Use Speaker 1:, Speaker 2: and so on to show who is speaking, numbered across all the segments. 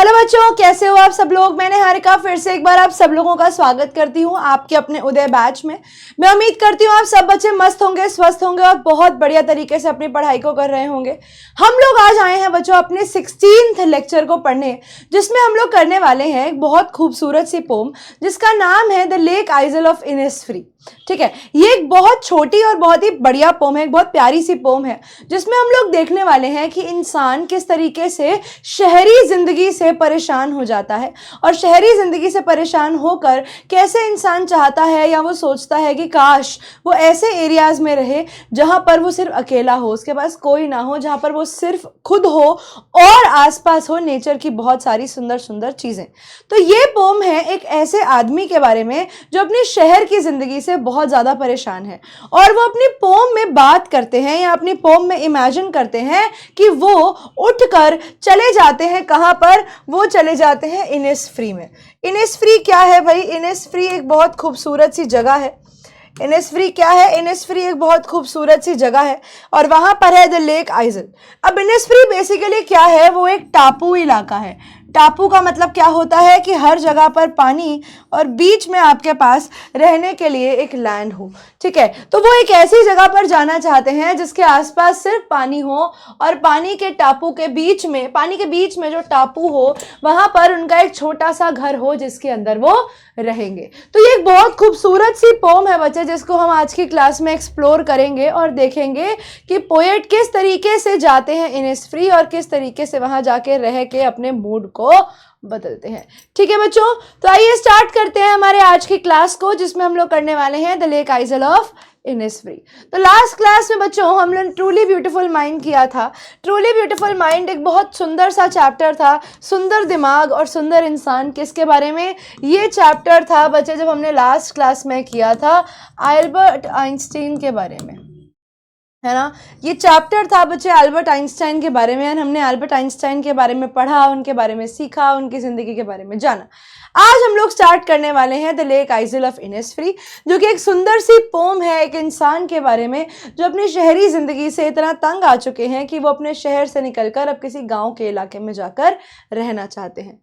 Speaker 1: Hello बच्चों, कैसे हो आप सब लोग। मैं निहारिका फिर से एक बार आप सब लोगों का स्वागत करती हूँ आपके अपने उदय बैच में। मैं उम्मीद करती हूँ आप सब बच्चे मस्त होंगे, स्वस्थ होंगे और बहुत बढ़िया तरीके से अपनी पढ़ाई को कर रहे होंगे। हम लोग आज आए हैं बच्चों अपने 16th लेक्चर को पढ़ने, जिसमें हम लोग करने वाले हैं एक बहुत खूबसूरत सी पोम जिसका नाम है the lake Aizawl of Innisfree. ठीक है, ये एक बहुत छोटी और बहुत ही बढ़िया पोम है, एक बहुत प्यारी सी पोम है जिसमें हम लोग देखने वाले हैं कि इंसान किस तरीके से शहरी जिंदगी से परेशान हो जाता है और शहरी जिंदगी से परेशान होकर कैसे इंसान चाहता है या वो सोचता है कि काश वो ऐसे एरियाज में रहे जहां पर वो सिर्फ अकेला हो, उसके पास कोई ना हो, जहां पर वो सिर्फ खुद हो और आसपास हो नेचर की बहुत सारी सुंदर सुंदर चीजें। तो ये पोम है एक ऐसे आदमी के बारे में जो अपने शहर की जिंदगी से बहुत ज्यादा परेशान है और वो अपनी पोम में बात करते हैं या अपनी पोम में इमेजिन करते हैं कि वो उठकर चले जाते हैं कहां पर, वो चले जाते हैं इनिसफ्री में। इनिसफ्री क्या है भाई? इनिसफ्री एक बहुत खूबसूरत सी जगह है। इनिसफ्री क्या है? इनिसफ्री एक बहुत खूबसूरत सी जगह है और वहां पर है द लेक आइजल। अब इनिसफ्री बेसिकली क्या है? वो एक टापू इलाका है। टापू का मतलब क्या होता है कि हर जगह पर पानी और बीच में आपके पास रहने के लिए एक लैंड हो। ठीक है, तो वो एक ऐसी जगह पर जाना चाहते हैं जिसके आसपास सिर्फ पानी हो और पानी के बीच में जो टापू हो वहां पर उनका एक छोटा सा घर हो जिसके अंदर वो रहेंगे। तो ये एक बहुत खूबसूरत सी पोम है बच्चे, जिसको हम आज की क्लास में एक्सप्लोर करेंगे और देखेंगे कि पोएट किस तरीके से जाते हैं इनिसफ्री और किस तरीके से वहां जाके रह के अपने मूड को बदलते हैं। ठीक है बच्चों, तो आइए स्टार्ट करते हैं हमारे आज की क्लास को, जिसमें हम लोग करने वाले हैं the lake Aizawl of Innisfree. तो लास्ट क्लास में बच्चों हम लोग ट्रूली ब्यूटीफुल माइंड किया था। ट्रूली ब्यूटीफुल माइंड एक बहुत सुंदर सा चैप्टर था, सुंदर दिमाग और सुंदर इंसान। किसके बारे में ये चैप्टर था बच्चे? जब हमने लास्ट क्लास में किया था अल्बर्ट आइंस्टीन के बारे में, है ना। ये चैप्टर था बच्चे अल्बर्ट आइंस्टाइन के बारे में। हमने अल्बर्ट आइंस्टाइन के बारे में पढ़ा, उनके बारे में सीखा, उनकी जिंदगी के बारे में जाना। आज हम लोग स्टार्ट करने वाले हैं the lake Aizawl of Innisfree, जो कि एक सुंदर सी पोम है एक इंसान के बारे में जो अपनी शहरी जिंदगी से इतना तंग आ चुके हैं कि वो अपने शहर से निकलकर अब किसी गांव के इलाके में जाकर रहना चाहते हैं।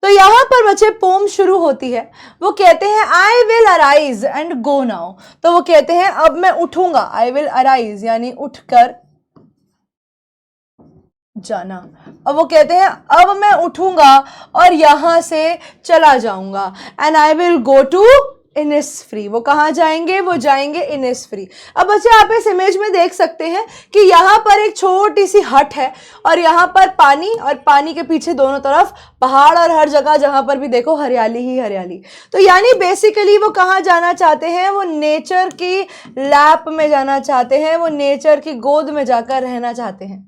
Speaker 1: तो यहां पर बच्चे पोम शुरू होती है। वो कहते हैं आई will arise and go now. तो वो कहते हैं अब मैं उठूंगा, आई विल अराइज यानी उठकर जाना। अब वो कहते हैं अब मैं उठूंगा और यहां से चला जाऊंगा and I will go to Innisfree. वो कहाँ जाएंगे? वो जाएंगे इनिसफ्री। अब बच्चे आप इस इमेज में देख सकते हैं कि यहाँ पर एक छोटी सी हट है और यहाँ पर पानी और पानी के पीछे दोनों तरफ पहाड़ और हर जगह जहां पर भी देखो हरियाली ही हरियाली। तो यानी बेसिकली वो कहाँ जाना चाहते हैं? वो नेचर की लैप में जाना चाहते हैं, वो नेचर की गोद में जाकर रहना चाहते हैं।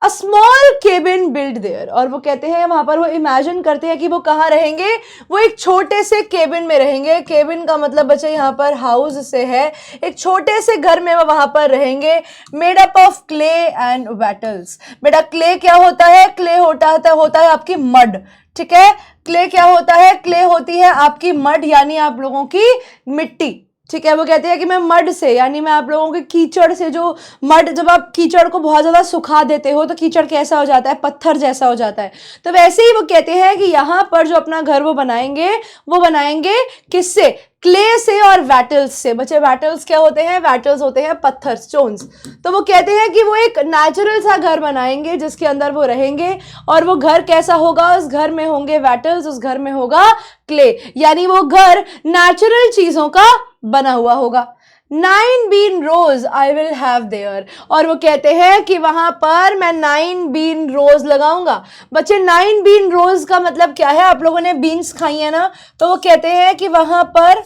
Speaker 1: A small cabin build their. और वो कहते हैं वहां पर वो इमेजिन करते हैं कि वो कहाँ रहेंगे? वो एक छोटे से केबिन में रहेंगे। केबिन का मतलब बच्चे यहाँ पर हाउस से है, एक छोटे से घर में वो वहां पर रहेंगे। Made up of clay and wattles. बेटा क्ले क्या होता है? क्ले होता है आपकी मड। ठीक है, क्ले क्या होता है? क्ले होती है आपकी मड यानी आप लोगों की मिट्टी। ठीक है, वो कहते हैं कि मैं मड से यानी मैं आप लोगों के कीचड़ से, जो मड जब आप कीचड़ को बहुत ज्यादा सुखा देते हो तो कीचड़ कैसा हो जाता है? पत्थर जैसा हो जाता है। तो वैसे ही वो कहते हैं कि यहाँ पर जो अपना घर वो बनाएंगे किससे? क्ले से और वैटल्स से। बच्चे वैटल्स क्या होते हैं? वैटल्स होते हैं पत्थर, स्टोन्स। तो वो कहते हैं कि वो एक नेचुरल सा घर बनाएंगे जिसके अंदर वो रहेंगे और वो घर कैसा होगा? उस घर में होंगे वैटल्स, उस घर में होगा क्ले, यानी वो घर नेचुरल चीजों का बना हुआ होगा। 9 bean rows I will have there. और वो कहते हैं कि वहां पर मैं 9 बीन रोज लगाऊंगा। बच्चे 9 बीन रोज का मतलब क्या है? आप लोगों ने बीन्स खाई है ना, तो वो कहते हैं कि वहां पर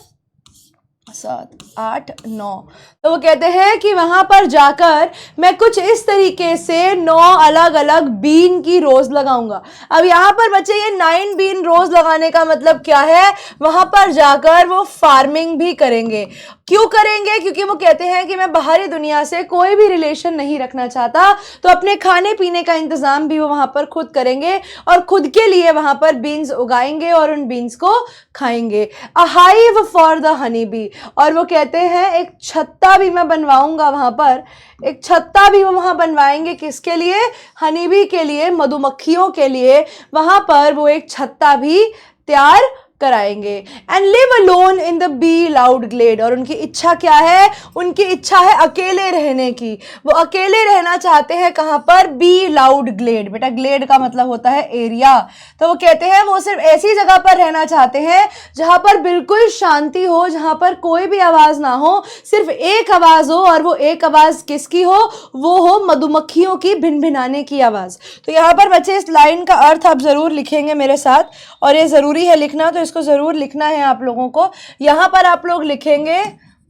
Speaker 1: 7, 8, 9। तो वो कहते हैं कि वहां पर जाकर मैं कुछ इस तरीके से 9 अलग अलग बीन की रोज लगाऊंगा। अब यहाँ पर बच्चे ये 9 बीन रोज लगाने का मतलब क्या है? वहां पर जाकर वो फार्मिंग भी करेंगे। क्यों करेंगे? क्योंकि वो कहते हैं कि मैं बाहरी दुनिया से कोई भी रिलेशन नहीं रखना चाहता, तो अपने खाने पीने का इंतजाम भी वो वहां पर खुद करेंगे और खुद के लिए वहां पर बीन्स उगाएंगे और उन बीन्स को खाएंगे। A hive for the honey bee. और वो कहते हैं एक छत्ता भी मैं बनवाऊंगा वहां पर, एक छत्ता भी वो वहां बनवाएंगे, किसके लिए? हनी बी के लिए, मधुमक्खियों के लिए वहां पर वो एक छत्ता भी तैयार कराएंगे। And live alone in the bee loud glade, और उनकी इच्छा क्या है? उनकी इच्छा है अकेले रहने की। वो अकेले रहना चाहते हैं कहां पर? Bee loud glade. बेटा ग्लेड का मतलब होता है एरिया। तो वो कहते हैं वो सिर्फ ऐसी जगह पर रहना चाहते हैं जहां पर बिल्कुल शांति हो, जहां पर कोई भी आवाज ना हो, सिर्फ एक आवाज हो, और वो एक आवाज किसकी हो? वो हो मधुमक्खियों की भिनभिनाने की आवाज। तो यहां पर बच्चे इस लाइन का अर्थ आप जरूर लिखेंगे मेरे साथ, और ये जरूरी है लिखना, तो इसको जरूर लिखना है आप लोगों को। यहां पर आप लोग लिखेंगे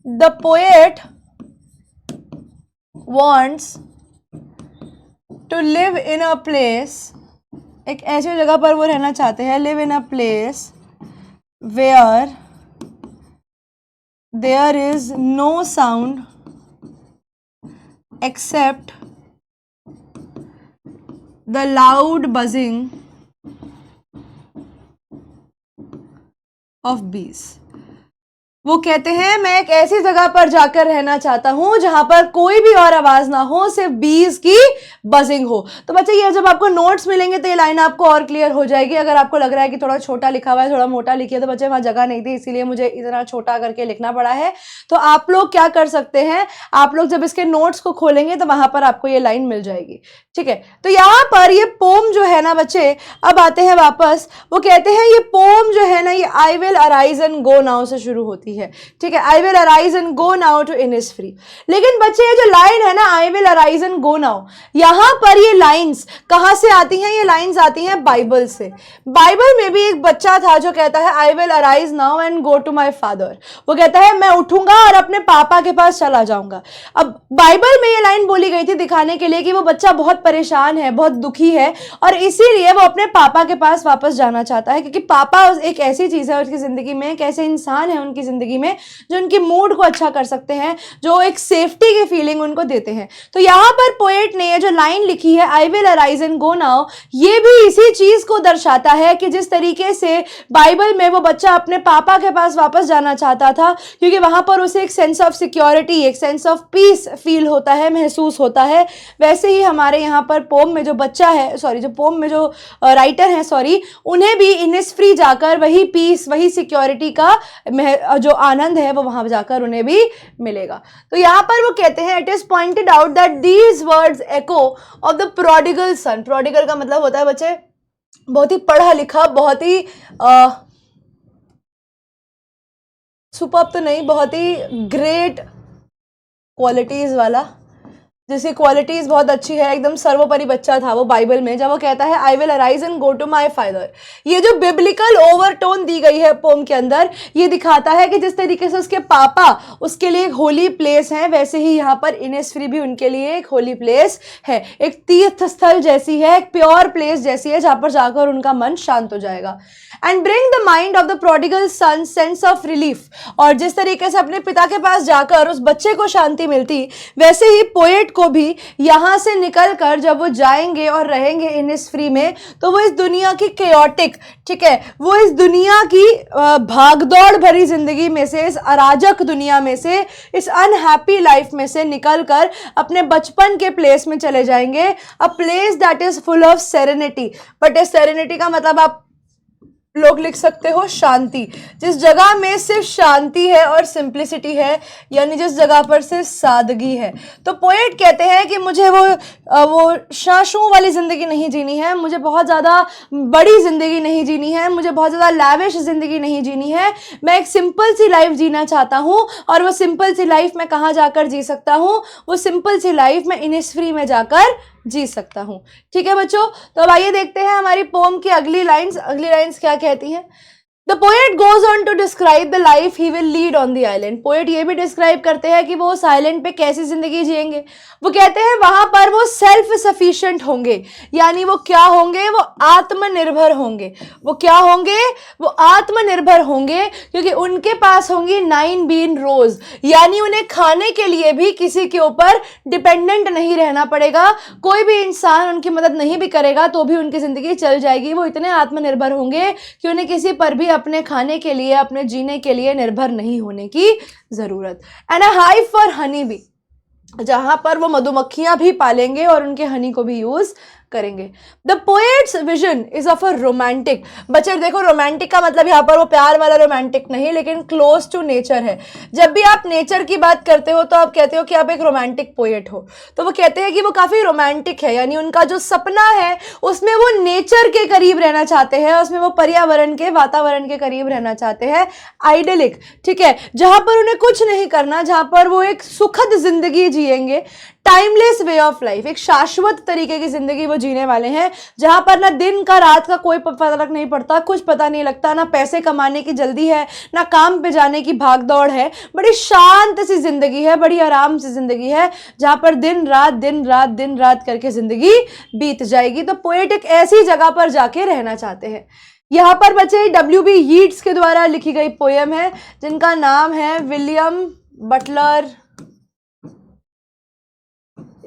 Speaker 1: the poet wants to live in a place, एक ऐसी जगह पर वो रहना चाहते हैं, live in a place where there is no sound except the loud buzzing of bees. वो कहते हैं मैं एक ऐसी जगह पर जाकर रहना चाहता हूं जहां पर कोई भी और आवाज ना हो, सिर्फ बीज की बजिंग हो। तो बच्चे ये जब आपको नोट्स मिलेंगे तो ये लाइन आपको और क्लियर हो जाएगी। अगर आपको लग रहा है कि थोड़ा छोटा लिखा हुआ है, थोड़ा मोटा लिखिए, तो बच्चे वहां जगह नहीं थी इसीलिए मुझे इतना छोटा करके लिखना पड़ा है। तो आप लोग क्या कर सकते हैं, आप लोग जब इसके नोट्स को खोलेंगे तो वहां पर आपको ये लाइन मिल जाएगी। ठीक है, तो यहां पर ये पोम जो है ना बच्चे, अब आते हैं वापस, वो कहते हैं ये पोम जो है ना, ये I will arise and go now से शुरू होती है। ठीक है, I will arise and go now to Innisfree. लेकिन बच्चे ये जो लाइन है ना, I will arise and go now, यहां पर ये लाइंस कहां से आती हैं? ये लाइंस आती हैं बाइबल से। बाइबल में भी एक बच्चा था जो कहता है I will arise now and go to my father. वो कहता है मैं उठूंगा और अपने पापा के पास चला जाऊंगा। अब बाइबल में ये लाइन बोली गई थी दिखाने के लिए कि वो बच्चा बहुत परेशान है, बहुत दुखी है, और इसीलिए वो अपने पापा के पास वापस जाना चाहता है, क्योंकि पापा एक ऐसी चीज है उसकी जिंदगी में, एक ऐसे इंसान है उनकी जिंदगी में जो उनकी मूड को अच्छा कर सकते हैं, जो एक सेफ्टी की फीलिंग उनको देते हैं। तो यहां पर पोएट ने ये जो लाइन लिखी है I will arise and go now, ये भी इसी चीज को दर्शाता है कि जिस तरीके से बाइबल में वो बच्चा अपने पापा के पास वापस जाना चाहता था, क्योंकि वहां पर उसे एक सेंस ऑफ सिक्योरिटी, एक सेंस ऑफ पीस फील होता है, महसूस होता है। वैसे ही हमारे यहाँ पर पोम में जो बच्चा है, सॉरी जो पोम में जो राइटर है, सॉरी, उन्हें भी इनिसफ्री जाकर वही पीस, वही सिक्योरिटी का जो आनंद है वो वहां जाकर उन्हें भी मिलेगा। तो यहां पर वो कहते हैं it is pointed out that these words echo of the prodigal sun. Prodigal का मतलब होता है बच्चे बहुत ही पढ़ा लिखा, बहुत ही सुपर्ब तो नहीं, बहुत ही ग्रेट क्वालिटीज वाला, जिसकी क्वालिटीज बहुत अच्छी है, एकदम सर्वोपरि बच्चा था वो बाइबल में, जब वो कहता है I will arise and go to my father. ये जो बिब्लिकल ओवरटोन दी गई है पोम के अंदर, ये दिखाता है कि जिस तरीके से उसके पापा उसके लिए एक होली प्लेस है, वैसे ही यहाँ पर इनिसफ्री भी उनके लिए एक होली प्लेस है, एक तीर्थ स्थल जैसी है, एक प्योर प्लेस जैसी है, जहां पर जाकर उनका मन शांत हो जाएगा। And bring the mind of the prodigal sun sense of relief, और जिस तरीके से अपने पिता के पास जाकर उस बच्चे को शांति मिलती, वैसे ही पोएट को भी यहां से निकलकर जब वो जाएंगे और रहेंगे इनिसफ्री में, तो वो इस दुनिया की केओटिक, ठीक है, वो इस दुनिया की भागदौड़ भरी जिंदगी में से, इस अराजक दुनिया में से, इस अनहैप्पी लाइफ में से निकलकर अपने बचपन के प्लेस में चले जाएंगे, a place that is full of serenity. But इस सेरेनिटी का मतलब आप लोग लिख सकते हो शांति, जिस जगह में सिर्फ शांति है और सिंप्लिसिटी है, यानी जिस जगह पर सिर्फ सादगी है। तो पोएट कहते हैं कि मुझे वो शाशुओं वाली जिंदगी नहीं जीनी है, मुझे बहुत ज़्यादा बड़ी जिंदगी नहीं जीनी है, मुझे बहुत ज़्यादा लैविश जिंदगी नहीं जीनी है, मैं एक सिंपल सी लाइफ जीना चाहता हूँ। और वो सिंपल सी लाइफ मैं कहाँ जाकर जी सकता हूँ? वो सिंपल सी लाइफ मैं इनिसफ्री में जाकर जी सकता हूं। ठीक है बच्चों, तो अब आइए देखते हैं हमारी पोम की अगली लाइंस क्या कहती हैं। The poet goes on to describe the life he will lead on the island. Poet ये भी डिस्क्राइब करते हैं कि वो उस आइलैंड पे कैसी जिंदगी जिएंगे। वो कहते हैं वहां पर वो सेल्फ सफिशिएंट होंगे, यानी वो क्या होंगे? वो आत्मनिर्भर होंगे। वो क्या होंगे? वो आत्मनिर्भर होंगे, क्योंकि उनके पास होंगी 9 बीन रोज, यानी उन्हें खाने के लिए भी किसी के ऊपर डिपेंडेंट नहीं रहना पड़ेगा, कोई भी इंसान उनकी मदद नहीं भी करेगा तो भी उनकी जिंदगी चल जाएगी। वो इतने आत्मनिर्भर होंगे कि उन्हें किसी पर भी अपने खाने के लिए, अपने जीने के लिए निर्भर नहीं होने की ज़रूरत। And a hive for honey bee, जहां पर वो मधुमक्खियां भी पालेंगे और उनके हनी को भी यूज करेंगे। The poets vision is of a romantic, बच्चे देखो रोमांटिक का मतलब यहाँ पर वो प्यार वाला रोमांटिक नहीं, लेकिन क्लोज टू नेचर है। जब भी आप नेचर की बात करते हो तो आप कहते हो कि आप एक रोमांटिक पोएट हो, तो वो कहते हैं कि वो काफी रोमांटिक है, यानी उनका जो सपना है उसमें वो नेचर के करीब रहना चाहते हैं, उसमें वो पर्यावरण के, वातावरण के करीब रहना चाहते हैं, आइडलिक, ठीक है, जहां पर उन्हें कुछ नहीं करना, जहां पर वो एक सुखद जिंदगी जिएंगे, टाइमलेस वे ऑफ लाइफ, एक शाश्वत तरीके की जिंदगी वो जीने वाले हैं, जहां पर ना दिन का रात का कोई फर्क नहीं पड़ता, कुछ पता नहीं लगता, ना पैसे कमाने की जल्दी है, ना काम पे जाने की भाग दौड़ है, बड़ी शांत सी जिंदगी है, बड़ी आराम से जिंदगी है, जहां पर दिन रात दिन रात दिन रात करके जिंदगी बीत जाएगी। तो पोएट एक ऐसी जगह पर जाके रहना चाहते हैं। यहाँ पर बच्चे W.B. यीट्स के द्वारा लिखी गई पोयम है, जिनका नाम है विलियम बटलर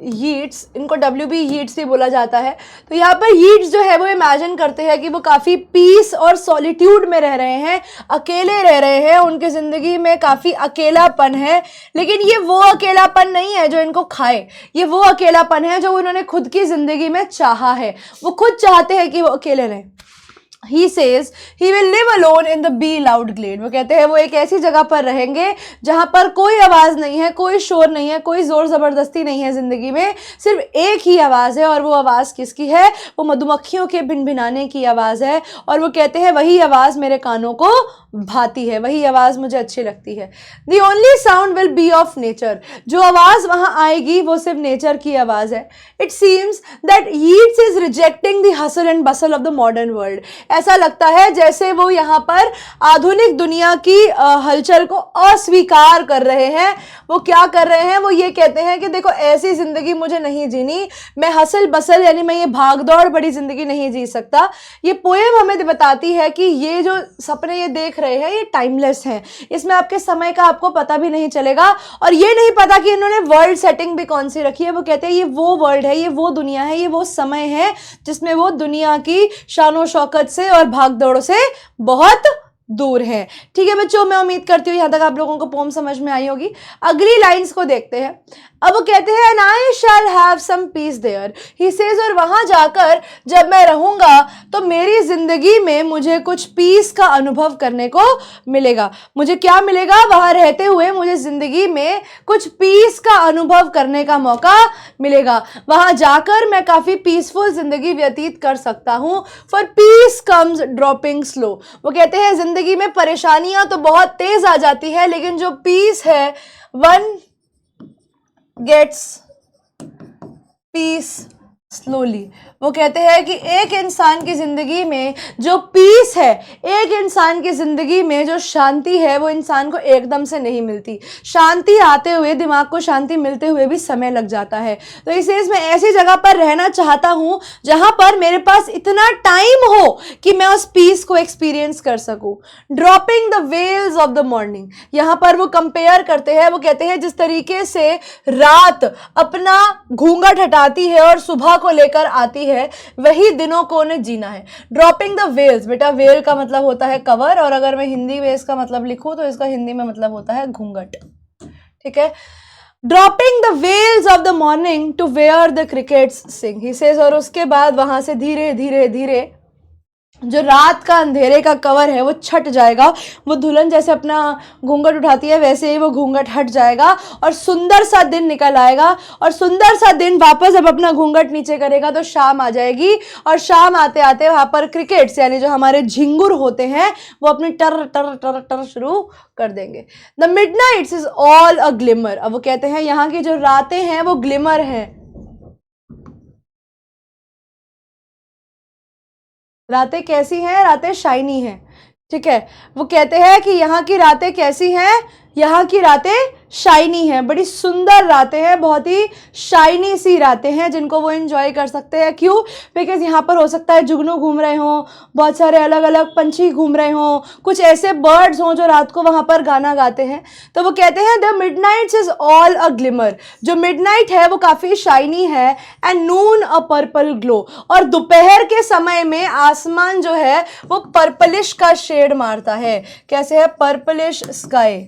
Speaker 1: यीट्स, इनको W.B. यीट्स भी बोला जाता है। तो यहाँ पर यीट्स जो है वो इमेजिन करते हैं कि वो काफ़ी पीस और सॉलिट्यूड में रह रहे हैं, अकेले रह रहे हैं, उनकी ज़िंदगी में काफ़ी अकेलापन है, लेकिन ये वो अकेलापन नहीं है जो इनको खाए, ये वो अकेलापन है जो उन्होंने खुद की ज़िंदगी में चाहा है, वो खुद चाहते हैं कि वो अकेले रहें। He says he will live alone in the bee loud glade, वो कहते हैं वो एक ऐसी जगह पर रहेंगे जहां पर कोई आवाज़ नहीं है, कोई शोर नहीं है, कोई ज़ोर ज़बरदस्ती नहीं है, ज़िंदगी में सिर्फ एक ही आवाज़ है, और वो आवाज़ किसकी है? वो मधुमक्खियों के भिनभिनाने की आवाज़ है, और वो कहते हैं वही आवाज़ मेरे कानों को भाती है, वही आवाज़ मुझे अच्छी लगती है। The only sound will be of nature, जो आवाज़ वहाँ आएगी वो सिर्फ नेचर की आवाज़ है। It seems that Yeats is rejecting the hustle and bustle of the modern world, ऐसा लगता है जैसे वो यहाँ पर आधुनिक दुनिया की हलचल को अस्वीकार कर रहे हैं। वो क्या कर रहे हैं? वो ये कहते हैं कि देखो ऐसी जिंदगी मुझे नहीं जीनी, मैं हसल बसल यानी मैं ये भागदौड़ बड़ी जिंदगी नहीं जी सकता। ये पोएम हमें बताती है कि ये जो सपने ये देख रहे हैं ये टाइमलेस हैं, इसमें आपके समय का आपको पता भी नहीं चलेगा, और ये नहीं पता कि इन्होंने वर्ल्ड सेटिंग भी कौन सी रखी है। वो कहते हैं ये वो वर्ल्ड है, ये वो दुनिया है, ये वो समय है जिसमें वो दुनिया की शानो शौकत से और भाग दौड़ से बहुत दूर है। ठीक है बच्चों, मैं उम्मीद करती हूँ यहाँ तक आप लोगों को पोम समझ में आई होगी। अगली लाइंस को देखते हैं। अब वो कहते हैं and I shall have some peace there, he says, और वहां जाकर जब मैं रहूंगा तो मेरी जिंदगी में मुझे कुछ पीस का अनुभव करने को मिलेगा। मुझे क्या मिलेगा? वहां रहते हुए मुझे जिंदगी में कुछ पीस का अनुभव करने का मौका मिलेगा। वहां जाकर मैं काफी पीसफुल जिंदगी व्यतीत कर सकता हूँ। For piece comes dropping slow, वो कहते हैं जिंदगी में परेशानियां तो बहुत तेज आ जाती है, लेकिन जो पीस है, वन गेट्स पीस स्लोली। वो कहते हैं कि एक इंसान की ज़िंदगी में जो पीस है, एक इंसान की ज़िंदगी में जो शांति है, वो इंसान को एकदम से नहीं मिलती। शांति आते हुए, दिमाग को शांति मिलते हुए भी समय लग जाता है। तो इसलिए मैं ऐसी जगह पर रहना चाहता हूँ जहाँ पर मेरे पास इतना टाइम हो कि मैं उस पीस को एक्सपीरियंस कर सकूँ। Dropping the veils of the morning, यहाँ पर वो कंपेयर करते हैं। वो कहते हैं जिस तरीके से रात अपना घूंघट हटाती है और सुबह को लेकर आती है, वही दिनों को उन्हें जीना है। ड्रॉपिंग द वेल्स, बेटा वेल का मतलब होता है कवर, और अगर मैं हिंदी में इसका मतलब लिखूं तो इसका हिंदी में मतलब होता है घूंघट। ठीक है, dropping the veils of the morning to where the crickets sing, he says, और उसके बाद वहां से धीरे धीरे धीरे जो रात का अंधेरे का कवर है वो छट जाएगा। वो दुल्हन जैसे अपना घूंघट उठाती है वैसे ही वो घूंघट हट जाएगा और सुंदर सा दिन निकल आएगा। और सुंदर सा दिन वापस जब अपना घूंघट नीचे करेगा तो शाम आ जाएगी, और शाम आते आते वहां पर क्रिकेट्स यानी जो हमारे झिंगुर होते हैं वो अपनी टर टर टर टर शुरू कर देंगे। The Midnights is all a glimmer, अब वो कहते हैं यहाँ की जो रातें हैं वो ग्लिमर हैं। रातें कैसी हैं? रातें शाइनी हैं। ठीक है, वो कहते हैं कि यहाँ की रातें कैसी हैं? यहाँ की रातें शाइनी हैं, बड़ी सुंदर रातें हैं, बहुत ही शाइनी सी रातें हैं जिनको वो एंजॉय कर सकते हैं। क्यों? बिकॉज यहाँ पर हो सकता है जुगनू घूम रहे हों, बहुत सारे अलग अलग पंछी घूम रहे हों, कुछ ऐसे बर्ड्स हों जो रात को वहाँ पर गाना गाते हैं। तो वो कहते हैं the Midnights is all a glimmer, जो मिडनाइट है वो काफ़ी शाइनी है, and Noon a purple glow, और दोपहर के समय में आसमान जो है वो पर्पलिश का शेड मारता है। कैसे है? Purplish sky.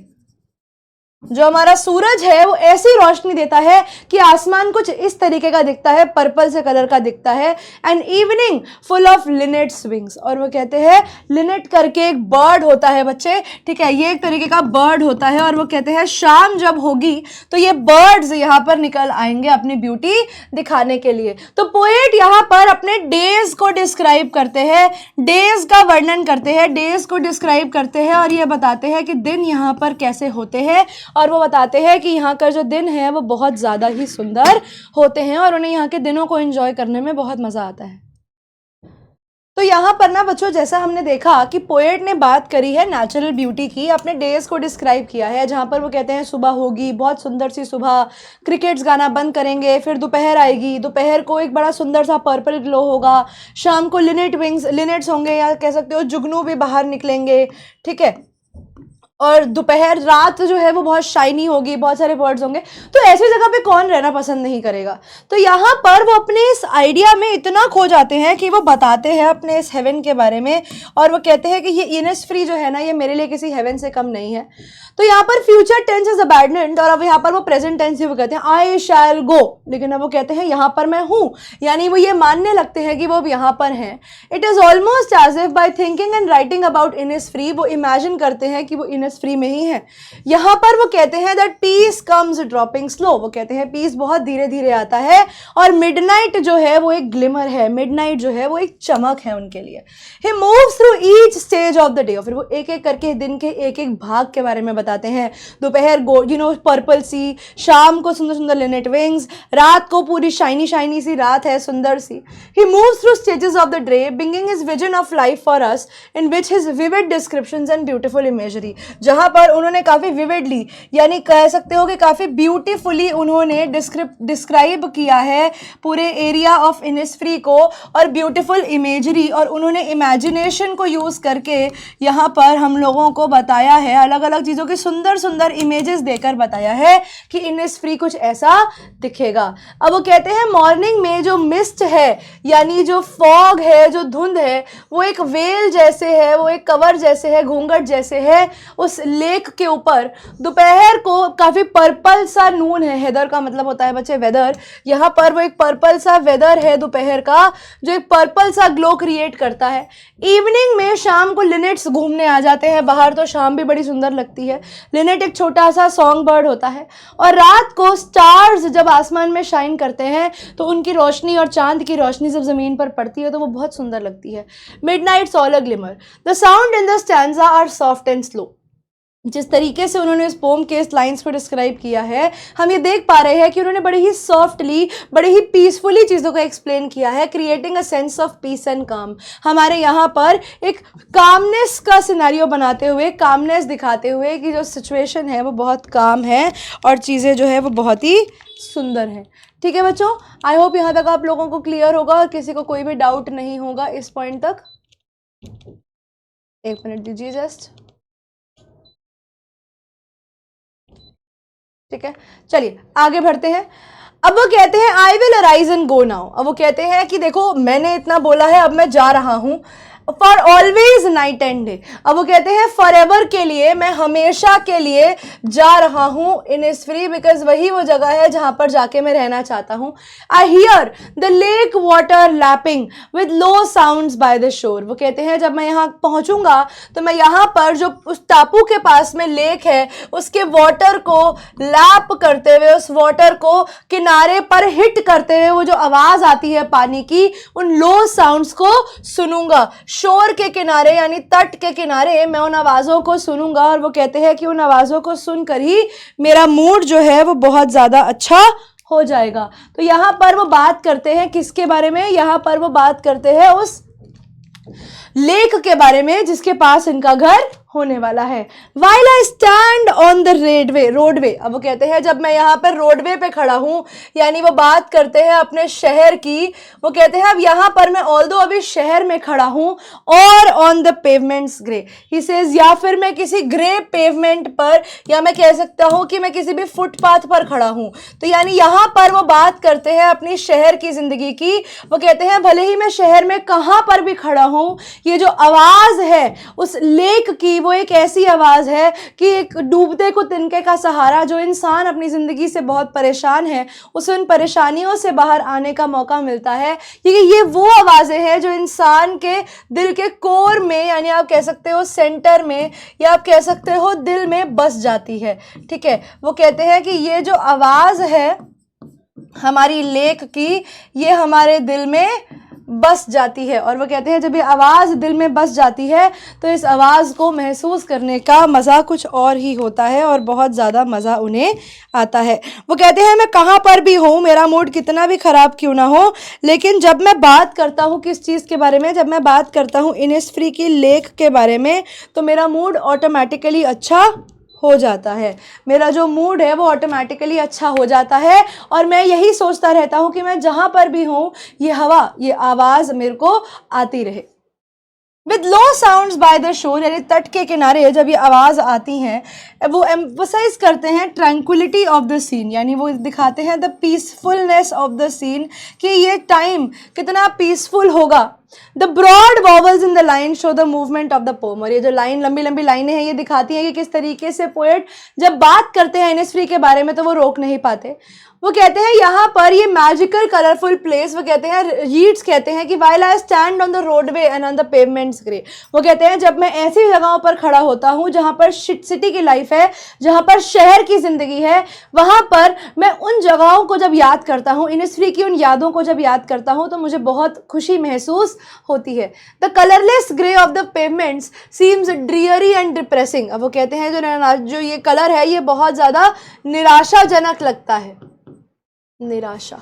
Speaker 1: जो हमारा सूरज है वो ऐसी रोशनी देता है कि आसमान कुछ इस तरीके का दिखता है, पर्पल से कलर का दिखता है। And evening full of linnet's wings, और वो कहते हैं लिनेट करके एक बर्ड होता है बच्चे, ठीक है, ये एक तरीके का बर्ड होता है, और वो कहते हैं शाम जब होगी तो ये बर्ड्स यहाँ पर निकल आएंगे अपनी ब्यूटी दिखाने के लिए। तो पोएट यहाँ पर अपने डेज को डिस्क्राइब करते हैं, डेज का वर्णन करते हैं, डेज को डिस्क्राइब करते हैं, और ये बताते हैं कि दिन यहाँ पर कैसे होते हैं, और वो बताते हैं कि यहाँ का जो दिन है वो बहुत ज़्यादा ही सुंदर होते हैं और उन्हें यहाँ के दिनों को एंजॉय करने में बहुत मज़ा आता है। तो यहाँ पर ना बच्चों, जैसा हमने देखा कि पोएट ने बात करी है नेचुरल ब्यूटी की, अपने डेज को डिस्क्राइब किया है, जहाँ पर वो कहते हैं सुबह होगी, बहुत सुंदर सी सुबह, क्रिकेट्स गाना बंद करेंगे, फिर दोपहर आएगी, दोपहर को एक बड़ा सुंदर सा पर्पल ग्लो होगा, शाम को लिनेट्स होंगे, या कह सकते हो जुगनू भी बाहर निकलेंगे, ठीक है, और दोपहर रात जो है वो बहुत शाइनी होगी, बहुत सारे बर्ड्स होंगे। तो ऐसी जगह पे कौन रहना पसंद नहीं करेगा। तो यहाँ पर वो अपने इस आइडिया में इतना खो जाते हैं कि वो बताते हैं अपने इस हेवन के बारे में, और वो कहते हैं कि ये इनिसफ्री जो है ना, ये मेरे लिए किसी हेवन से कम नहीं है। तो यहाँ पर फ्यूचर टेंस इज अबैंडन्ड, और अब यहाँ पर वो प्रेजेंट टेंस ही वो कहते हैं आई शैल गो, लेकिन अब वो कहते हैं यहाँ पर मैं हूँ, यानी वो ये मानने लगते हैं कि वो अब यहाँ पर हैं। It is almost as if by thinking and writing about Innisfree, वो इमेजिन करते हैं कि वो इनिसफ्री में ही है। यहाँ पर वो कहते हैं that peace comes dropping slow, वो कहते हैं पीस बहुत धीरे धीरे आता है, और मिडनाइट जो है वो एक ग्लिमर है, मिडनाइट जो है वो एक चमक है उनके लिए। ही moves through each stage of the day, और फिर वो एक एक करके दिन के एक एक भाग के बारे में बताते हैं। दोपहर पर्पल सी, शाम को सुंदर सुंदर लिनेट विंग्स, रात को पूरी शाइनी शाइनी सी रात है, सुंदर सी। He moves through stages of the day, bringing his vision of life for us, in which his vivid descriptions and beautiful imagery, जहां पर उन्होंने काफी विविडली, यानी कह सकते हो कि काफी ब्यूटीफुली उन्होंने डिस्क्राइब किया है पूरे एरिया ऑफ इनिसफ्री को, और ब्यूटीफुल इमेजरी, और उन्होंने इमेजिनेशन को यूज करके यहाँ पर हम लोगों को बताया है, अलग अलग चीजों की सुंदर सुंदर इमेजेस देकर बताया है कि इनिसफ्री कुछ ऐसा दिखेगा। अब वो कहते हैं मॉर्निंग में जो मिस्ट है, यानी जो फॉग है, जो धुंध है, वो एक वेल जैसे है, वो एक कवर जैसे है, घूंघट जैसे है उस लेक के ऊपर। दोपहर को काफी पर्पल सा नून है, हेदर का मतलब होता है बच्चे वेदर, यहाँ पर वो एक पर्पल सा वेदर है दोपहर का, जो एक पर्पल सा ग्लो क्रिएट करता है। इवनिंग में शाम को लिनेट्स घूमने आ जाते हैं बाहर, तो शाम भी बड़ी सुंदर लगती है। लिनेट एक छोटा सा सॉन्ग बर्ड होता है, और रात को स्टार्स जब आसमान में शाइन करते हैं तो उनकी रोशनी और चांद की रोशनी जब जमीन पर पड़ती है तो वो बहुत सुंदर लगती है। Midnight's all a glimmer, the sound in the stanza are soft and slow. जिस तरीके से उन्होंने इस पोम के इस लाइंस को डिस्क्राइब किया है, हम ये देख पा रहे हैं कि उन्होंने बड़े ही सॉफ्टली, बड़े ही पीसफुली चीज़ों को एक्सप्लेन किया है, creating a sense of peace and काम। हमारे यहाँ पर एक कामनेस का सिनेरियो बनाते हुए, कामनेस दिखाते हुए कि जो सिचुएशन है वो बहुत काम है और चीज़ें जो है वो बहुत ही सुंदर है। ठीक है बच्चों, आई होप यहाँ तक आप लोगों को क्लियर होगा और किसी को कोई भी डाउट नहीं होगा इस पॉइंट तक। एक मिनट दीजिए जस्ट। ठीक है, चलिए आगे बढ़ते हैं। अब वो कहते हैं आई will arise and go now. अब वो कहते हैं कि देखो मैंने इतना बोला है, अब मैं जा रहा हूं। For always night and day, अब वो कहते हैं फॉर एवर के लिए, मैं हमेशा के लिए जा रहा हूँ इनिसफ्री, बिकॉज वही वो जगह है जहां पर जाके मैं रहना चाहता हूँ। I hear the lake water lapping with low sounds by the shore. वो कहते हैं जब मैं यहाँ पहुंचूंगा तो मैं यहाँ पर जो उस टापू के पास में लेक है उसके वाटर को लैप करते हुए, उस वाटर को किनारे पर हिट करते हुए वो जो आवाज आती है पानी की, उन लो साउंड्स को सुनूंगा। शोर के किनारे यानी तट के किनारे मैं उन आवाज़ों को सुनूंगा, और वो कहते हैं कि उन आवाज़ों को सुनकर ही मेरा मूड जो है वो बहुत ज़्यादा अच्छा हो जाएगा। तो यहाँ पर वो बात करते हैं किसके बारे में, यहाँ पर वो बात करते हैं उस लेक के बारे में जिसके पास इनका घर होने वाला है। While I stand on the roadway, अब वो कहते हैं जब मैं यहाँ पर रोडवे पे खड़ा हूँ, यानी वो बात करते हैं अपने शहर की। वो कहते हैं अब यहाँ पर मैं ऑल्दो अभी शहर में खड़ा हूँ, और on the pavements grey, he says, या फिर मैं किसी ग्रे पेवमेंट पर, या मैं कह सकता हूँ कि मैं किसी भी फुटपाथ पर खड़ा हूँ। तो यानी यहाँ पर वो बात करते हैं अपनी शहर की जिंदगी की। वो कहते हैं भले ही मैं शहर में कहाँ पर भी खड़ा हूँ, ये जो आवाज है उस लेक की, वो एक ऐसी आवाज है कि एक डूबते को तिनके का सहारा, जो इंसान अपनी जिंदगी से बहुत परेशान है, उसे उन परेशानियों से बाहर आने का मौका मिलता है, क्योंकि ये वो आवाजें हैं जो इंसान के दिल के कोर में, यानी आप कह सकते हो सेंटर में, या आप कह सकते हो दिल में बस जाती है। ठीक है, वो कहते हैं कि ये जो आवाज है हमारी लेक की, ये हमारे दिल में बस जाती है। और वो कहते हैं जब ये आवाज़ दिल में बस जाती है तो इस आवाज़ को महसूस करने का मज़ा कुछ और ही होता है, और बहुत ज़्यादा मज़ा उन्हें आता है। वो कहते हैं मैं कहाँ पर भी हूँ, मेरा मूड कितना भी ख़राब क्यों ना हो, लेकिन जब मैं बात करता हूँ किस चीज़ के बारे में, जब मैं बात करता हूँ इनिसफ्री की लेक के बारे में, तो मेरा मूड ऑटोमेटिकली अच्छा हो जाता है। मेरा जो मूड है वो ऑटोमेटिकली अच्छा हो जाता है, और मैं यही सोचता रहता हूँ कि मैं जहाँ पर भी हूँ ये हवा, ये आवाज़ मेरे को आती रहे। With low sounds by the shore, यानी तट के किनारे जब ये आवाज़ आती हैं, वो एम्फसाइज करते हैं ट्रैंक्विलिटी ऑफ द सीन, यानी वो दिखाते हैं the peacefulness of the scene, कि ये टाइम कितना पीसफुल होगा। The broad vowels in the line show the movement of the poem, और ये जो लाइन, लंबी लंबी लाइनें हैं, ये दिखाती हैं कि किस तरीके से पोएट जब बात करते हैं इनिसफ्री के बारे में तो वो रोक नहीं पाते। वो कहते हैं यहाँ पर ये मैजिकल कलरफुल प्लेस, वो कहते हैं रीड्स कहते हैं कि while I stand on the roadway and on the pavements grey, वो कहते हैं जब मैं ऐसी जगहों पर खड़ा होता हूँ जहाँ पर सिटी की लाइफ है, जहाँ पर शहर की जिंदगी है, वहाँ पर मैं उन जगहों को जब याद करता हूँ, इनिसफ्री की उन यादों को जब याद करता हूँ, तो मुझे बहुत खुशी महसूस होती है। The colourless grey of the pavements seems dreary and depressing, अब वो कहते हैं जो ये कलर है ये बहुत ज़्यादा निराशाजनक लगता है। निराशा,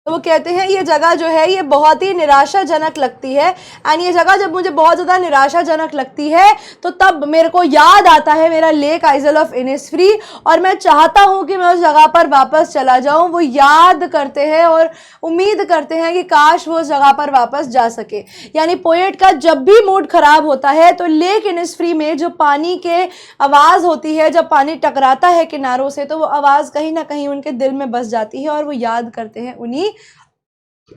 Speaker 1: तो वो कहते हैं ये जगह जो है ये बहुत ही निराशाजनक लगती है, एंड ये जगह जब मुझे बहुत ज़्यादा निराशाजनक लगती है तो तब मेरे को याद आता है मेरा लेक आइजल ऑफ इनिसफ्री, और मैं चाहता हूँ कि मैं उस जगह पर वापस चला जाऊँ। वो याद करते हैं और उम्मीद करते हैं कि काश वो उस जगह पर वापस जा सके। यानी पोएट का जब भी मूड ख़राब होता है तो लेक इनिसफ्री में जो पानी के आवाज़ होती है, जब पानी टकराता है किनारों से, तो वो आवाज़ कहीं ना कहीं उनके दिल में बस जाती है, और वो याद करते हैं उन्हीं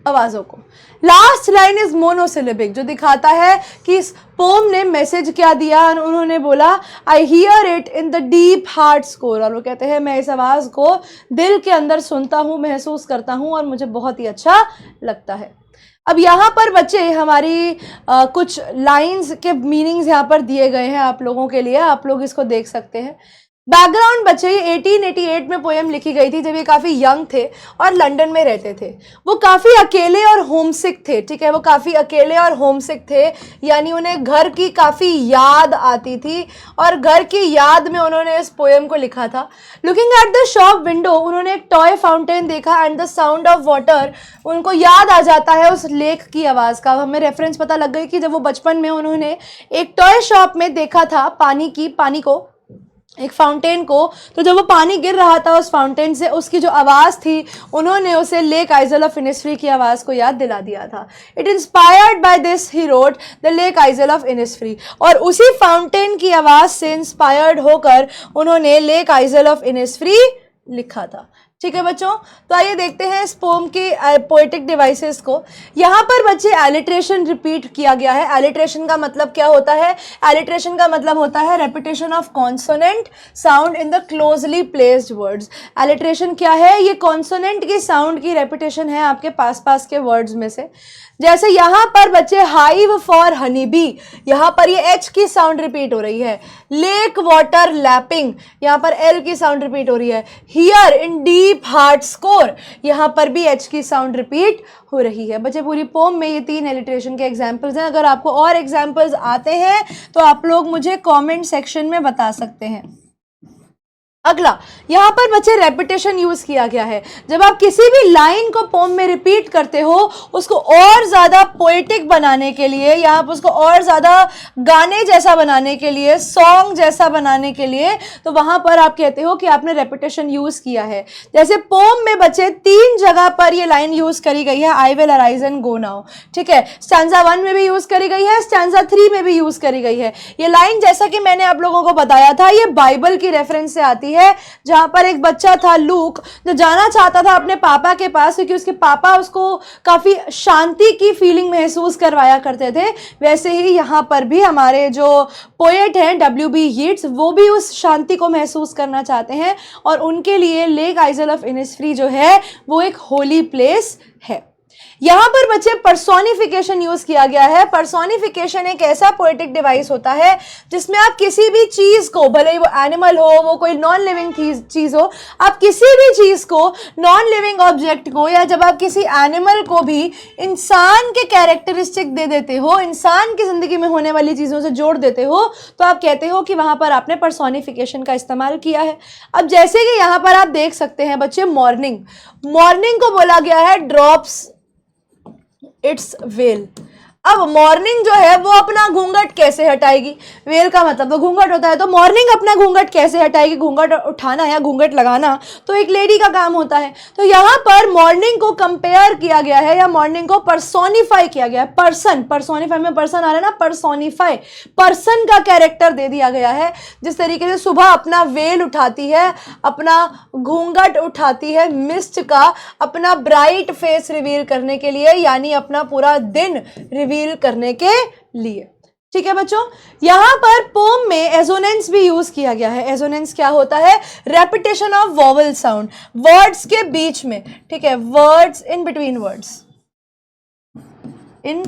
Speaker 1: आवाजों को। लास्ट लाइन इज मोनोसिलेबिक, जो दिखाता है कि इस पोम ने मैसेज क्या दिया। उन्होंने बोला I hear it in the deep heart score, और वो कहते हैं मैं इस आवाज को दिल के अंदर सुनता हूँ, महसूस करता हूँ, और मुझे बहुत ही अच्छा लगता है। अब यहाँ पर बच्चे हमारी कुछ लाइंस के मीनिंग्स यहाँ पर दिए गए हैं आप लोगों के लिए, आप लोग इसको देख सकते हैं। बैकग्राउंड बच्चे, ये 1888 में पोएम लिखी गई थी जब ये काफ़ी यंग थे और लंदन में रहते थे। वो काफ़ी अकेले और होमसिक थे, ठीक है, वो काफ़ी अकेले और होमसिक थे, यानी उन्हें घर की काफ़ी याद आती थी, और घर की याद में उन्होंने इस पोएम को लिखा था। Looking at the shop window, उन्होंने एक टॉय फाउंटेन देखा, and the sound of water, उनको याद आ जाता है उस लेक की आवाज़ का। हमें रेफरेंस पता लग गई कि जब वो बचपन में उन्होंने एक टॉय शॉप में देखा था पानी को, एक फाउंटेन को, तो जब वो पानी गिर रहा था उस फाउंटेन से, उसकी जो आवाज़ थी, उन्होंने उसे लेक आइजल ऑफ इनिसफ्री की आवाज़ को याद दिला दिया था। It inspired by this he wrote the lake Aizawl of Innisfree, और उसी फाउंटेन की आवाज़ से इंस्पायर्ड होकर उन्होंने लेक आइजल ऑफ इनिसफ्री लिखा था। ठीक है बच्चों, तो आइए देखते हैं इस पोम की पोएटिक डिवाइसेस को। यहाँ पर बच्चे एलिट्रेशन रिपीट किया गया है। एलिट्रेशन का मतलब क्या होता है? एलिट्रेशन का मतलब होता है repetition of consonant sound in the closely placed words. Alliteration क्या है? ये कॉन्सोनेंट की साउंड की रेपिटेशन है आपके पास पास के वर्ड्स में से। जैसे यहाँ पर बच्चे हाइव फॉर हनी बी, यहाँ पर ये एच की साउंड रिपीट हो रही है। लेक वाटर लैपिंग, यहाँ पर एल की साउंड रिपीट हो रही है। Here in deep heart score, यहाँ पर भी एच की साउंड रिपीट हो रही है। बच्चे पूरी पोम में ये 3 एलिट्रेशन के एग्जाम्पल्स हैं। अगर आपको और एग्जाम्पल्स आते हैं तो आप लोग मुझे कॉमेंट सेक्शन में बता सकते हैं। अगला यहाँ पर बच्चे रेपिटेशन यूज किया गया है। जब आप किसी भी लाइन को पोम में रिपीट करते हो, उसको और ज्यादा पोएटिक बनाने के लिए या आप उसको और ज्यादा गाने जैसा बनाने के लिए, सॉन्ग जैसा बनाने के लिए, तो वहां पर आप कहते हो कि आपने रेपिटेशन यूज किया है। जैसे पोम में बच्चे 3 जगह पर ये लाइन यूज करी गई है, I will arise and go now, ठीक है। स्टैंजा 1 में भी यूज करी गई है, स्टैंजा 3 में भी यूज करी गई है। ये लाइन जैसा कि मैंने आप लोगों को बताया था, ये बाइबल की रेफरेंस से आती है, जहां पर एक बच्चा था लूक, जो जाना चाहता था अपने पापा के पास क्योंकि उसके पापा उसको काफी शांति की फीलिंग महसूस करवाया करते थे। वैसे ही यहां पर भी हमारे जो पोएट हैं WB यीट्स, वो भी उस शांति को महसूस करना चाहते हैं और उनके लिए लेक आइजल ऑफ इनिसफ्री जो है वो एक होली प्लेस है। यहां पर बच्चे पर्सोनिफिकेशन यूज किया गया है। पर्सोनिफिकेशन एक ऐसा पोएटिक डिवाइस होता है जिसमें आप किसी भी चीज को, भले ही वो एनिमल हो, वो कोई नॉन लिविंग चीज हो, आप किसी भी चीज को, नॉन लिविंग ऑब्जेक्ट को, या जब आप किसी एनिमल को भी इंसान के कैरेक्टरिस्टिक दे देते हो, इंसान की जिंदगी में होने वाली चीजों से जोड़ देते हो, तो आप कहते हो कि वहां पर आपने पर्सोनिफिकेशन का इस्तेमाल किया है। अब जैसे कि यहां पर आप देख सकते हैं बच्चे, मॉर्निंग, मॉर्निंग को बोला गया है ड्रॉप्स इट्स वेल। अब मॉर्निंग जो है वो अपना घूंघट कैसे हटाएगी? वेल का मतलब तो घूंघट होता है, तो मॉर्निंग अपना घूंघट कैसे हटाएगी? घूंघट उठाना या घूंघट लगाना तो एक लेडी का काम होता है। तो यहाँ पर मॉर्निंग को कंपेयर किया गया है या मॉर्निंग को पर्सोनिफाई किया गया है। पर्सन, पर्सोनिफाई में पर्सन आ रहा है ना, पर्सोनिफाई, पर्सन का कैरेक्टर दे दिया गया है। जिस तरीके से सुबह अपना वेल उठाती है, अपना घूंघट उठाती है मिस्ट का, अपना ब्राइट फेस रिवील करने के लिए, यानी अपना पूरा दिन रिवील करने के लिए। ठीक है बच्चों, यहां पर पोम में एजोनेंस भी यूज किया गया है। एजोनेंस क्या होता है? Repetition of vowel sound, words के बीच में, ठीक है, words in between words, in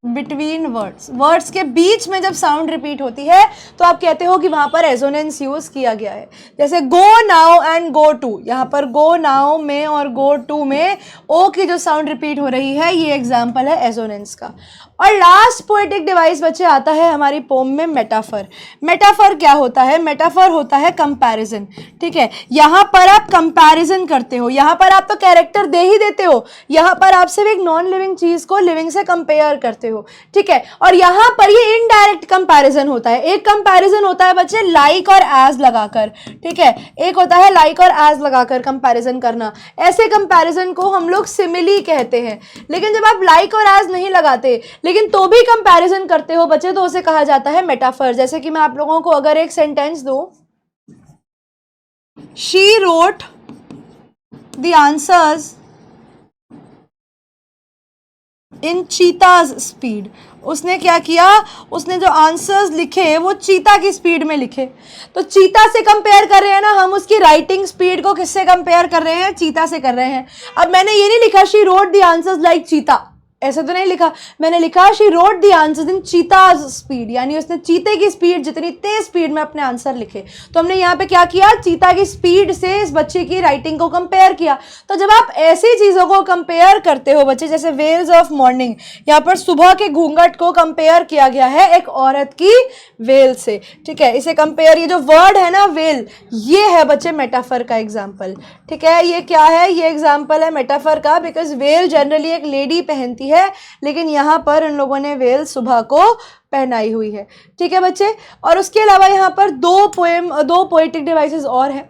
Speaker 1: between words, words के बीच में जब साउंड रिपीट होती है तो आप कहते हो कि वहां पर एजोनेंस यूज किया गया है। जैसे go now and go to, यहां पर गो नाउ में और गो टू में ओ की जो साउंड रिपीट हो रही है, ये एग्जाम्पल है एजोनेंस का। और लास्ट पोएटिक डिवाइस बच्चे आता है हमारी पोम में मेटाफर। मेटाफर क्या होता है? मेटाफर होता है कंपैरिजन, ठीक है। यहां पर आप कंपैरिजन करते हो, यहां पर आप तो कैरेक्टर दे ही देते हो, यहां पर आप सिर्फ एक नॉन लिविंग चीज को लिविंग से कंपेयर करते हो, ठीक है। और यहां पर ये इनडायरेक्ट कंपैरिजन होता है। एक कंपैरिजन होता है बच्चे लाइक और एज लगाकर, ठीक है, एक होता है लाइक और एज लगाकर कंपैरिजन करना। ऐसे कंपैरिजन को हम लोग सिमिली कहते हैं। लेकिन जब आप लाइक और एज नहीं लगाते लेकिन तो भी कंपैरिजन करते हो बच्चे, तो उसे कहा जाता है मेटाफर। जैसे कि मैं आप लोगों को अगर एक सेंटेंस दूं, she wrote the answers in चीताज speed, उसने क्या किया? उसने जो आंसर्स लिखे वो चीता की स्पीड में लिखे। तो चीता से कंपेयर कर रहे हैं ना हम, उसकी राइटिंग स्पीड को किससे कंपेयर कर रहे हैं? चीता से कर रहे हैं। अब मैंने ये नहीं लिखा she wrote the answers like चीता, ऐसा तो नहीं लिखा, मैंने लिखा she wrote the answers in चीताज speed, यानी उसने चीते की स्पीड जितनी तेज स्पीड में अपने आंसर लिखे। तो हमने यहाँ पे क्या किया? चीता की स्पीड से इस बच्चे की राइटिंग को कंपेयर किया। तो जब आप ऐसी चीजों को कंपेयर करते हो बच्चे, जैसे वेल्स ऑफ मॉर्निंग, यहाँ पर सुबह के घूंघट को कंपेयर किया गया है एक औरत की वेल से, ठीक है। इसे कंपेयर, ये जो वर्ड है ना वेल, ये है बच्चे मेटाफर का एग्जाम्पल, ठीक है। ये क्या है? ये एग्जाम्पल है मेटाफर का, बिकॉज वेल जनरली एक लेडी पहनती है, लेकिन यहां पर इन लोगों ने वेल सुबह को पहनाई हुई है, ठीक है बच्चे। और उसके अलावा यहाँ पर दो पोएटिक डिवाइसेस और हैं।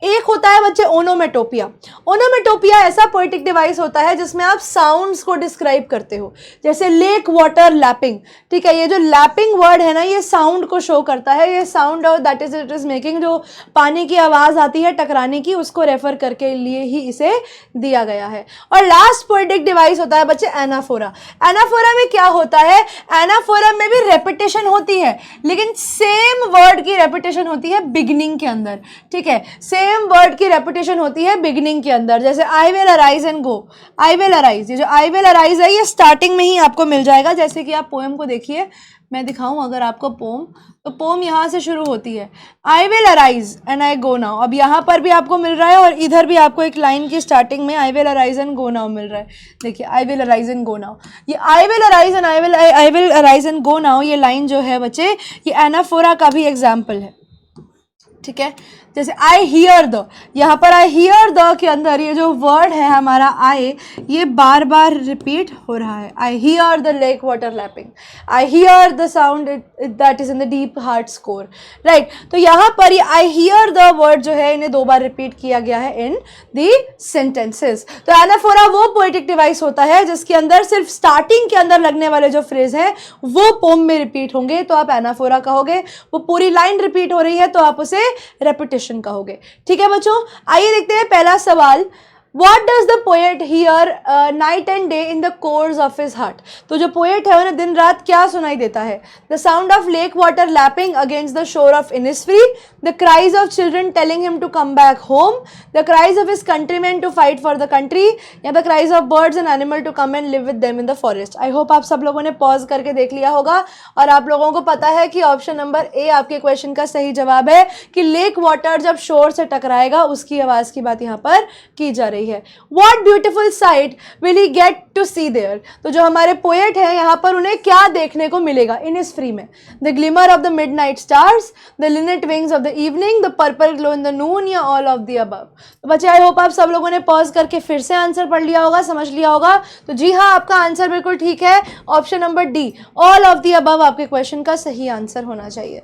Speaker 1: एक होता है बच्चे ओनोमेटोपिया। ओनोमेटोपिया ऐसा पोएटिक डिवाइस होता है जिसमें आप साउंड्स को डिस्क्राइब करते हो, जैसे लेक वाटर लैपिंग, ठीक है। ये जो लैपिंग वर्ड है ना, ये साउंड को शो करता है। ये साउंड और that is it is making, जो पानी की आवाज आती है टकराने की, उसको रेफर करके लिए ही इसे दिया गया है। और लास्ट पोएटिक डिवाइस होता है बच्चे एनाफोरा। एनाफोरा में क्या होता है? एनाफोरा में भी रेपिटेशन होती है, लेकिन सेम वर्ड की रेपिटेशन होती है बिगिनिंग के अंदर, ठीक है। सेम वर्ड की रेपिटेशन होती है बिगिनिंग के अंदर। जैसे आई will arise and go, I will arise, ये जो आई विल अराइज है ये स्टार्टिंग में ही आपको मिल जाएगा। जैसे कि आप पोएम को देखिए, मैं दिखाऊं अगर आपको पोम, तो पोम यहां से शुरू होती है, I will arise and I go now. अब यहां पर भी आपको मिल रहा है और इधर भी आपको एक लाइन की स्टार्टिंग में I will arise and go now मिल रहा है। देखिए I will arise and go now, ये I will arise and I will arise and go now, ये लाइन जो है बच्चे, ये एनाफोरा का भी एग्जाम्पल है, ठीक है, जैसे आई हियर द, यहाँ पर आई हियर द के अंदर ये जो वर्ड है हमारा आई, ये बार बार रिपीट हो रहा है। I hear the lake water lapping, I hear the sound that is in the deep heart score, right. तो यहाँ पर ये आई हियर द वर्ड जो है इन्हें 2 बार रिपीट किया गया है इन दी सेंटेंसेस। तो एनाफोरा वो पोएटिक डिवाइस होता है जिसके अंदर सिर्फ स्टार्टिंग के अंदर लगने वाले जो फ्रेज हैं वो पोम में रिपीट होंगे, तो आप एनाफोरा कहोगे। वो पूरी लाइन रिपीट हो रही है तो आप उसे रेपिटेशन कहोगे। ठीक है बच्चों, आइए देखते हैं पहला सवाल। What does the poet hear night and day in the chords of his heart? तो जो पोएट है उन्हें दिन रात क्या सुनाई देता है? The sound of lake water lapping against the shore of Innisfree, the cries of children telling him to come back home, the cries of his countrymen to fight for the country, या the cries of birds and animal to come and live with them in the forest. I hope आप सब लोगों ने pause करके देख लिया होगा और आप लोगों को पता है कि ऑप्शन नंबर ए आपके क्वेश्चन का सही जवाब है कि लेक वाटर जब शोर से टकराएगा उसकी आवाज की बात यहाँ पर की जा रही है। What beautiful sight will he get to see there? तो जो हमारे पोएट हैं यहाँ पर उन्हें क्या देखने को मिलेगा इनिस्फ्री में? The glimmer of the midnight stars, the linnet wings of the evening, the purple glow in the noon, या all of the above? तो बच्चे आई होप आप सब लोगों ने पॉज करके फिर से आंसर पढ़ लिया होगा, समझ लिया होगा। तो जी हाँ, आपका आंसर बिल्कुल ठीक है, option number D all of the above आपके क्वेश्चन का सही आंसर होना चाहिए।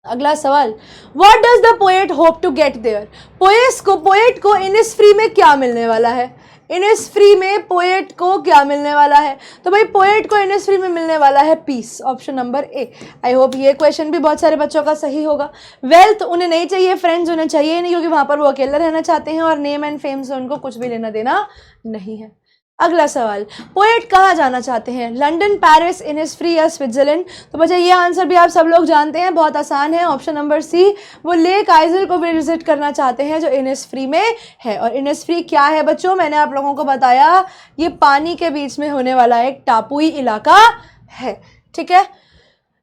Speaker 1: अगला सवाल, What does the poet hope to get there? Poet को इनिस्फ्री में क्या मिलने वाला है? इनिस्फ्री में पोएट को क्या मिलने वाला है? तो भाई पोएट को इनिस्फ्री में मिलने वाला है peace, option number A. I hope ये क्वेश्चन भी बहुत सारे बच्चों का सही होगा। वेल्थ उन्हें नहीं चाहिए, फ्रेंड्स उन्हें चाहिए नहीं, क्योंकि वहां पर वो अकेला रहना चाहते हैं और नेम एंड फेम से उनको कुछ भी लेना देना नहीं है। अगला सवाल, पोएट कहाँ जाना चाहते हैं? लंदन, पेरिस, इनिस्फ्री या स्विट्जरलैंड? तो बच्चा ये आंसर भी आप सब लोग जानते हैं, बहुत आसान है, ऑप्शन नंबर सी। वो लेक आइजल को भी विजिट करना चाहते हैं जो इनिस्फ्री में है। और इनिस्फ्री क्या है बच्चों? मैंने आप लोगों को बताया, ये पानी के बीच में होने वाला एक टापुई इलाका है। ठीक है,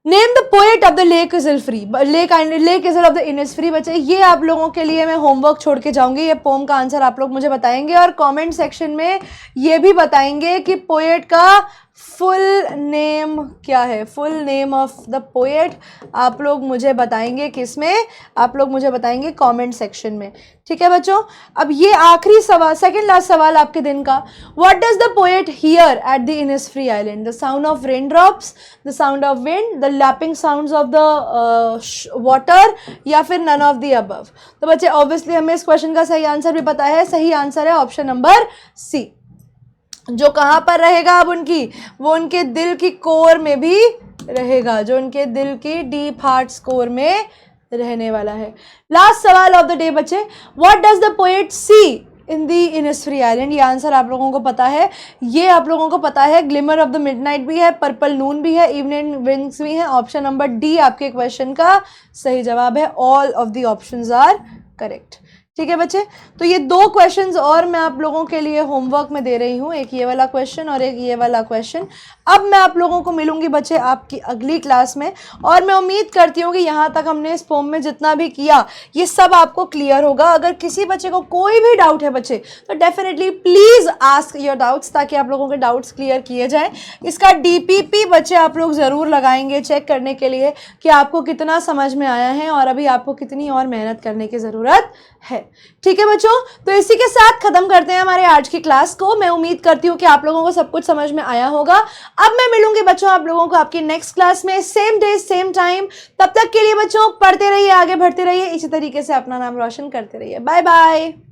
Speaker 1: name the poet of the lake isle free, lake isle of the Innisfree. बच्चे ये आप लोगों के लिए मैं होमवर्क छोड़ के जाऊंगी, ये पोम का आंसर आप लोग मुझे बताएंगे और कमेंट सेक्शन में ये भी बताएंगे कि पोएट का फुल नेम क्या है। Full name of the poet आप लोग मुझे बताएंगे किसमें? आप लोग मुझे बताएंगे कमेंट सेक्शन में। ठीक है बच्चों, अब ये आखिरी सवाल, सेकंड लास्ट सवाल आपके दिन का। What does the poet here at the Innisfree island? The sound of rain drops, the sound of wind, the lapping sounds of the water, या फिर नन ऑफ द अबव? तो बच्चे ऑब्वियसली हमें इस क्वेश्चन का सही आंसर भी पता है, सही आंसर है ऑप्शन नंबर सी। जो कहाँ पर रहेगा अब उनकी? वो उनके दिल की कोर में भी रहेगा, जो उनके दिल की डीप हार्ट स्कोर में रहने वाला है। लास्ट सवाल ऑफ द डे बच्चे, what does the poet see in the Innisfree island? ये आंसर आप लोगों को पता है, ये आप लोगों को पता है। ग्लिमर ऑफ द मिडनाइट भी है, पर्पल नून भी है, इवनिंग विंग्स भी है। ऑप्शन नंबर डी आपके क्वेश्चन का सही जवाब है। All of the options are correct. ठीक है बच्चे, तो ये 2 क्वेश्चंस और मैं आप लोगों के लिए होमवर्क में दे रही हूँ, एक ये वाला क्वेश्चन और एक ये वाला क्वेश्चन। अब मैं आप लोगों को मिलूंगी बच्चे आपकी अगली क्लास में, और मैं उम्मीद करती हूँ कि यहाँ तक हमने इस पोम में जितना भी किया ये सब आपको क्लियर होगा। अगर किसी बच्चे को कोई भी डाउट है बच्चे, तो definitely please ask your doubts, ताकि आप लोगों के डाउट्स क्लियर किए जाएँ। इसका DPP बच्चे आप लोग ज़रूर लगाएंगे चेक करने के लिए कि आपको कितना समझ में आया है और अभी आपको कितनी और मेहनत करने की ज़रूरत है। ठीक है बच्चों, तो इसी के साथ खत्म करते हैं हमारे आज की क्लास को। मैं उम्मीद करती हूँ कि आप लोगों को सब कुछ समझ में आया होगा। अब मैं मिलूंगी बच्चों आप लोगों को आपकी नेक्स्ट क्लास में, सेम डे सेम टाइम। तब तक के लिए बच्चों पढ़ते रहिए, आगे बढ़ते रहिए, इसी तरीके से अपना नाम रोशन करते रहिए। Bye bye.